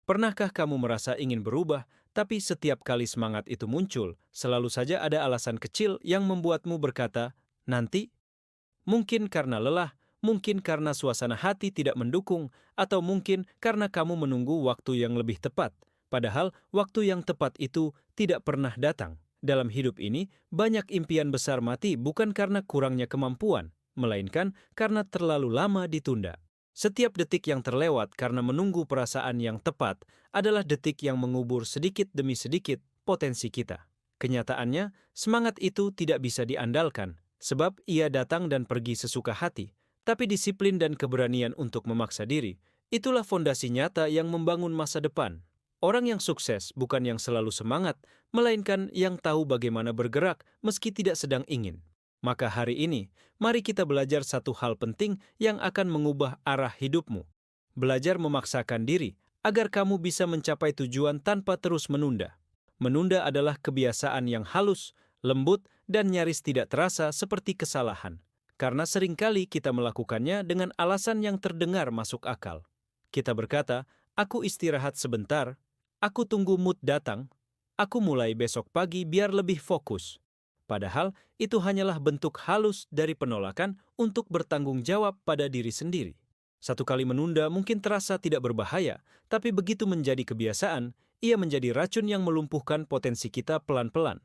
Pernahkah kamu merasa ingin berubah, tapi setiap kali semangat itu muncul, selalu saja ada alasan kecil yang membuatmu berkata, "Nanti"? Mungkin karena lelah, mungkin karena suasana hati tidak mendukung, atau mungkin karena kamu menunggu waktu yang lebih tepat. Padahal waktu yang tepat itu tidak pernah datang. Dalam hidup ini, banyak impian besar mati bukan karena kurangnya kemampuan, melainkan karena terlalu lama ditunda. Setiap detik yang terlewat karena menunggu perasaan yang tepat adalah detik yang mengubur sedikit demi sedikit potensi kita. Kenyataannya, semangat itu tidak bisa diandalkan, sebab ia datang dan pergi sesuka hati. Tapi disiplin dan keberanian untuk memaksa diri, itulah fondasi nyata yang membangun masa depan. Orang yang sukses bukan yang selalu semangat, melainkan yang tahu bagaimana bergerak meski tidak sedang ingin. Maka hari ini, mari kita belajar satu hal penting yang akan mengubah arah hidupmu. Belajar memaksakan diri agar kamu bisa mencapai tujuan tanpa terus menunda. Menunda adalah kebiasaan yang halus, lembut, dan nyaris tidak terasa seperti kesalahan. Karena seringkali kita melakukannya dengan alasan yang terdengar masuk akal. Kita berkata, "Aku istirahat sebentar, aku tunggu mood datang, aku mulai besok pagi biar lebih fokus." Padahal itu hanyalah bentuk halus dari penolakan untuk bertanggung jawab pada diri sendiri. Satu kali menunda mungkin terasa tidak berbahaya, tapi begitu menjadi kebiasaan, ia menjadi racun yang melumpuhkan potensi kita pelan-pelan.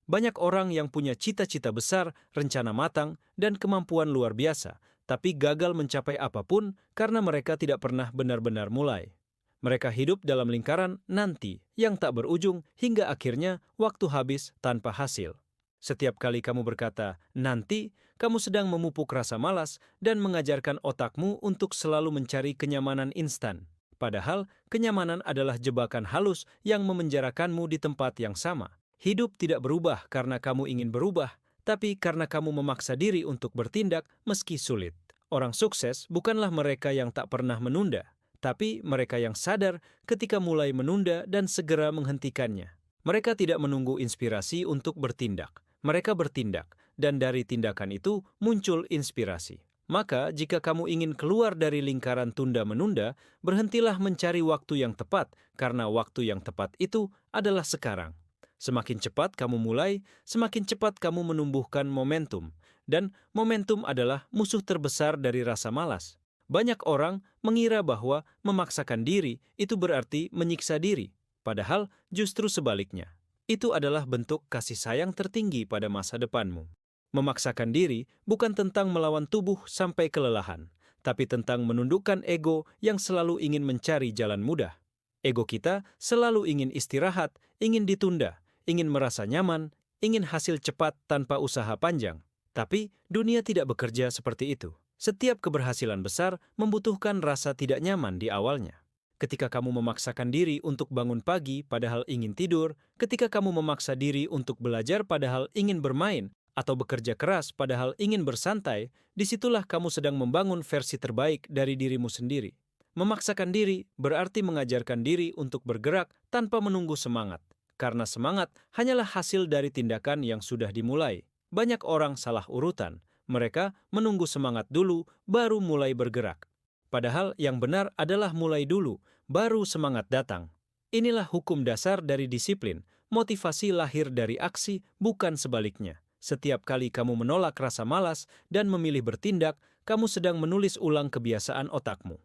Banyak orang yang punya cita-cita besar, rencana matang, dan kemampuan luar biasa, tapi gagal mencapai apapun karena mereka tidak pernah benar-benar mulai. Mereka hidup dalam lingkaran nanti yang tak berujung hingga akhirnya waktu habis tanpa hasil. Setiap kali kamu berkata, "Nanti", kamu sedang memupuk rasa malas dan mengajarkan otakmu untuk selalu mencari kenyamanan instan. Padahal, kenyamanan adalah jebakan halus yang memenjarakanmu di tempat yang sama. Hidup tidak berubah karena kamu ingin berubah, tapi karena kamu memaksa diri untuk bertindak meski sulit. Orang sukses bukanlah mereka yang tak pernah menunda, tapi mereka yang sadar ketika mulai menunda dan segera menghentikannya. Mereka tidak menunggu inspirasi untuk bertindak. Mereka bertindak, dan dari tindakan itu muncul inspirasi. Maka, jika kamu ingin keluar dari lingkaran tunda-menunda, berhentilah mencari waktu yang tepat, karena waktu yang tepat itu adalah sekarang. Semakin cepat kamu mulai, semakin cepat kamu menumbuhkan momentum. Dan momentum adalah musuh terbesar dari rasa malas. Banyak orang mengira bahwa memaksakan diri itu berarti menyiksa diri. Padahal justru sebaliknya. Itu adalah bentuk kasih sayang tertinggi pada masa depanmu. Memaksakan diri bukan tentang melawan tubuh sampai kelelahan, tapi tentang menundukkan ego yang selalu ingin mencari jalan mudah. Ego kita selalu ingin istirahat, ingin ditunda, ingin merasa nyaman, ingin hasil cepat tanpa usaha panjang. Tapi dunia tidak bekerja seperti itu. Setiap keberhasilan besar membutuhkan rasa tidak nyaman di awalnya. Ketika kamu memaksakan diri untuk bangun pagi padahal ingin tidur, ketika kamu memaksa diri untuk belajar padahal ingin bermain, atau bekerja keras padahal ingin bersantai, disitulah kamu sedang membangun versi terbaik dari dirimu sendiri. Memaksakan diri berarti mengajarkan diri untuk bergerak tanpa menunggu semangat, karena semangat hanyalah hasil dari tindakan yang sudah dimulai. Banyak orang salah urutan, mereka menunggu semangat dulu baru mulai bergerak. Padahal yang benar adalah mulai dulu, baru semangat datang. Inilah hukum dasar dari disiplin. Motivasi lahir dari aksi, bukan sebaliknya. Setiap kali kamu menolak rasa malas dan memilih bertindak, kamu sedang menulis ulang kebiasaan otakmu.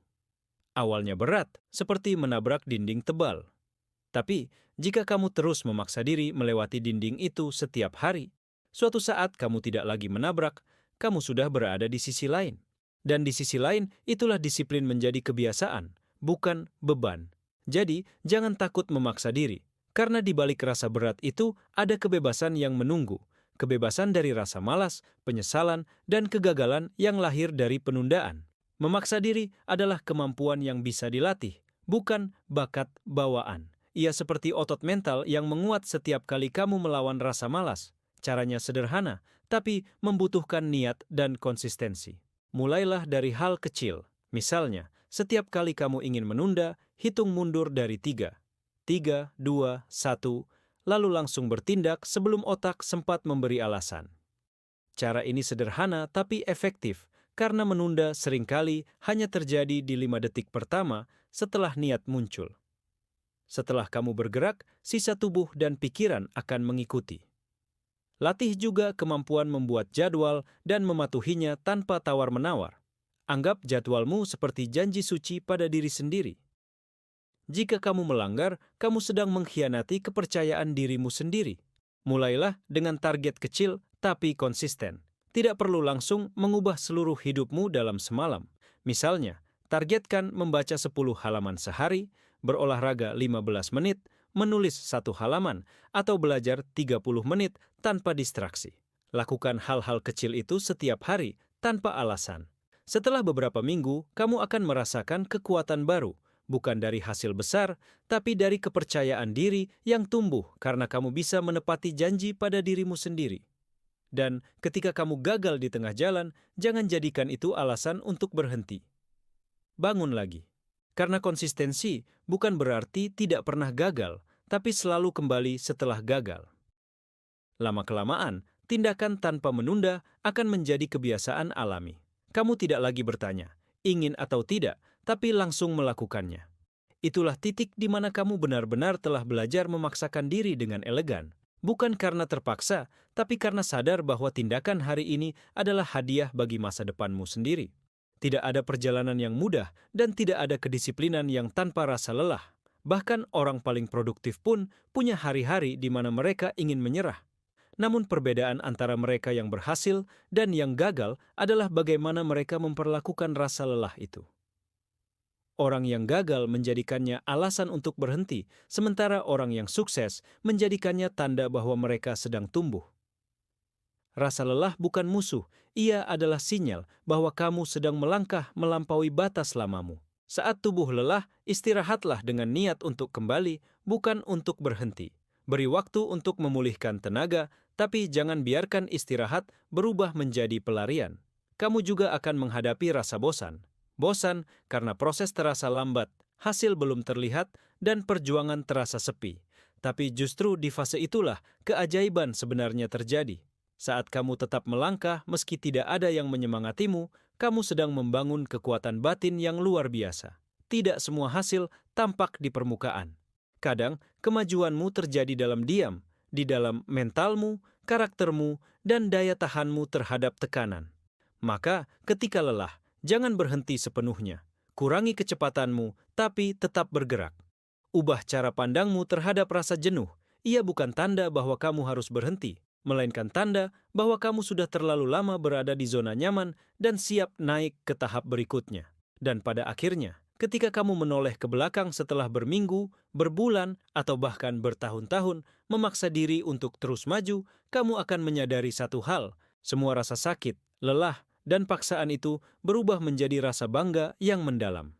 Awalnya berat, seperti menabrak dinding tebal. Tapi, jika kamu terus memaksa diri melewati dinding itu setiap hari, suatu saat kamu tidak lagi menabrak, kamu sudah berada di sisi lain. Dan di sisi lain, itulah disiplin menjadi kebiasaan, bukan beban. Jadi, jangan takut memaksa diri, karena di balik rasa berat itu ada kebebasan yang menunggu. Kebebasan dari rasa malas, penyesalan, dan kegagalan yang lahir dari penundaan. Memaksa diri adalah kemampuan yang bisa dilatih, bukan bakat bawaan. Ia seperti otot mental yang menguat setiap kali kamu melawan rasa malas. Caranya sederhana, tapi membutuhkan niat dan konsistensi. Mulailah dari hal kecil. Misalnya, setiap kali kamu ingin menunda, hitung mundur dari 3. 3, 2, 1, lalu langsung bertindak sebelum otak sempat memberi alasan. Cara ini sederhana tapi efektif, karena menunda seringkali hanya terjadi di 5 detik pertama setelah niat muncul. Setelah kamu bergerak, sisa tubuh dan pikiran akan mengikuti. Latih juga kemampuan membuat jadwal dan mematuhinya tanpa tawar-menawar. Anggap jadwalmu seperti janji suci pada diri sendiri. Jika kamu melanggar, kamu sedang mengkhianati kepercayaan dirimu sendiri. Mulailah dengan target kecil tapi konsisten. Tidak perlu langsung mengubah seluruh hidupmu dalam semalam. Misalnya, targetkan membaca 10 halaman sehari, berolahraga 15 menit, menulis 1 halaman, atau belajar 30 menit tanpa distraksi. Lakukan hal-hal kecil itu setiap hari tanpa alasan. Setelah beberapa minggu, kamu akan merasakan kekuatan baru, bukan dari hasil besar, tapi dari kepercayaan diri yang tumbuh karena kamu bisa menepati janji pada dirimu sendiri. Dan ketika kamu gagal di tengah jalan, jangan jadikan itu alasan untuk berhenti. Bangun lagi. Karena konsistensi bukan berarti tidak pernah gagal, tapi selalu kembali setelah gagal. Lama-kelamaan, tindakan tanpa menunda akan menjadi kebiasaan alami. Kamu tidak lagi bertanya, ingin atau tidak, tapi langsung melakukannya. Itulah titik di mana kamu benar-benar telah belajar memaksakan diri dengan elegan. Bukan karena terpaksa, tapi karena sadar bahwa tindakan hari ini adalah hadiah bagi masa depanmu sendiri. Tidak ada perjalanan yang mudah dan tidak ada kedisiplinan yang tanpa rasa lelah. Bahkan orang paling produktif pun punya hari-hari di mana mereka ingin menyerah. Namun perbedaan antara mereka yang berhasil dan yang gagal adalah bagaimana mereka memperlakukan rasa lelah itu. Orang yang gagal menjadikannya alasan untuk berhenti, sementara orang yang sukses menjadikannya tanda bahwa mereka sedang tumbuh. Rasa lelah bukan musuh, ia adalah sinyal bahwa kamu sedang melangkah melampaui batas lamamu. Saat tubuh lelah, istirahatlah dengan niat untuk kembali, bukan untuk berhenti. Beri waktu untuk memulihkan tenaga, tapi jangan biarkan istirahat berubah menjadi pelarian. Kamu juga akan menghadapi rasa bosan. Bosan karena proses terasa lambat, hasil belum terlihat, dan perjuangan terasa sepi. Tapi justru di fase itulah keajaiban sebenarnya terjadi. Saat kamu tetap melangkah meski tidak ada yang menyemangatimu, kamu sedang membangun kekuatan batin yang luar biasa. Tidak semua hasil tampak di permukaan. Kadang, kemajuanmu terjadi dalam diam, di dalam mentalmu, karaktermu, dan daya tahanmu terhadap tekanan. Maka, ketika lelah, jangan berhenti sepenuhnya. Kurangi kecepatanmu, tapi tetap bergerak. Ubah cara pandangmu terhadap rasa jenuh. Ia bukan tanda bahwa kamu harus berhenti, melainkan tanda bahwa kamu sudah terlalu lama berada di zona nyaman dan siap naik ke tahap berikutnya. Dan pada akhirnya, ketika kamu menoleh ke belakang setelah berminggu, berbulan, atau bahkan bertahun-tahun memaksa diri untuk terus maju, kamu akan menyadari satu hal, semua rasa sakit, lelah, dan paksaan itu berubah menjadi rasa bangga yang mendalam.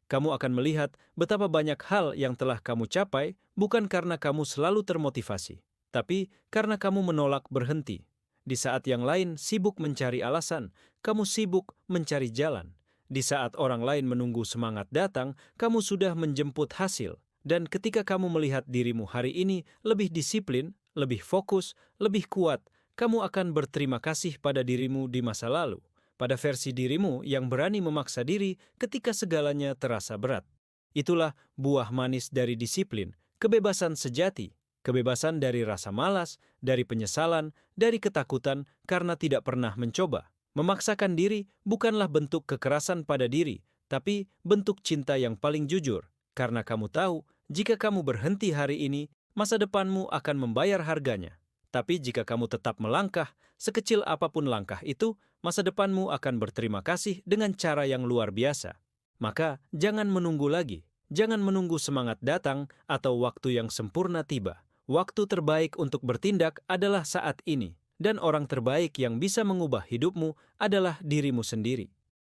Kamu akan melihat betapa banyak hal yang telah kamu capai bukan karena kamu selalu termotivasi, tapi karena kamu menolak berhenti. Di saat yang lain sibuk mencari alasan, kamu sibuk mencari jalan. Di saat orang lain menunggu semangat datang, kamu sudah menjemput hasil. Dan ketika kamu melihat dirimu hari ini lebih disiplin, lebih fokus, lebih kuat, kamu akan berterima kasih pada dirimu di masa lalu, pada versi dirimu yang berani memaksa diri ketika segalanya terasa berat. Itulah buah manis dari disiplin, kebebasan sejati, kebebasan dari rasa malas, dari penyesalan, dari ketakutan karena tidak pernah mencoba. Memaksakan diri bukanlah bentuk kekerasan pada diri, tapi bentuk cinta yang paling jujur. Karena kamu tahu, jika kamu berhenti hari ini, masa depanmu akan membayar harganya. Tapi jika kamu tetap melangkah, sekecil apapun langkah itu, masa depanmu akan berterima kasih dengan cara yang luar biasa. Maka, jangan menunggu lagi. Jangan menunggu semangat datang atau waktu yang sempurna tiba. Waktu terbaik untuk bertindak adalah saat ini. Dan orang terbaik yang bisa mengubah hidupmu adalah dirimu sendiri.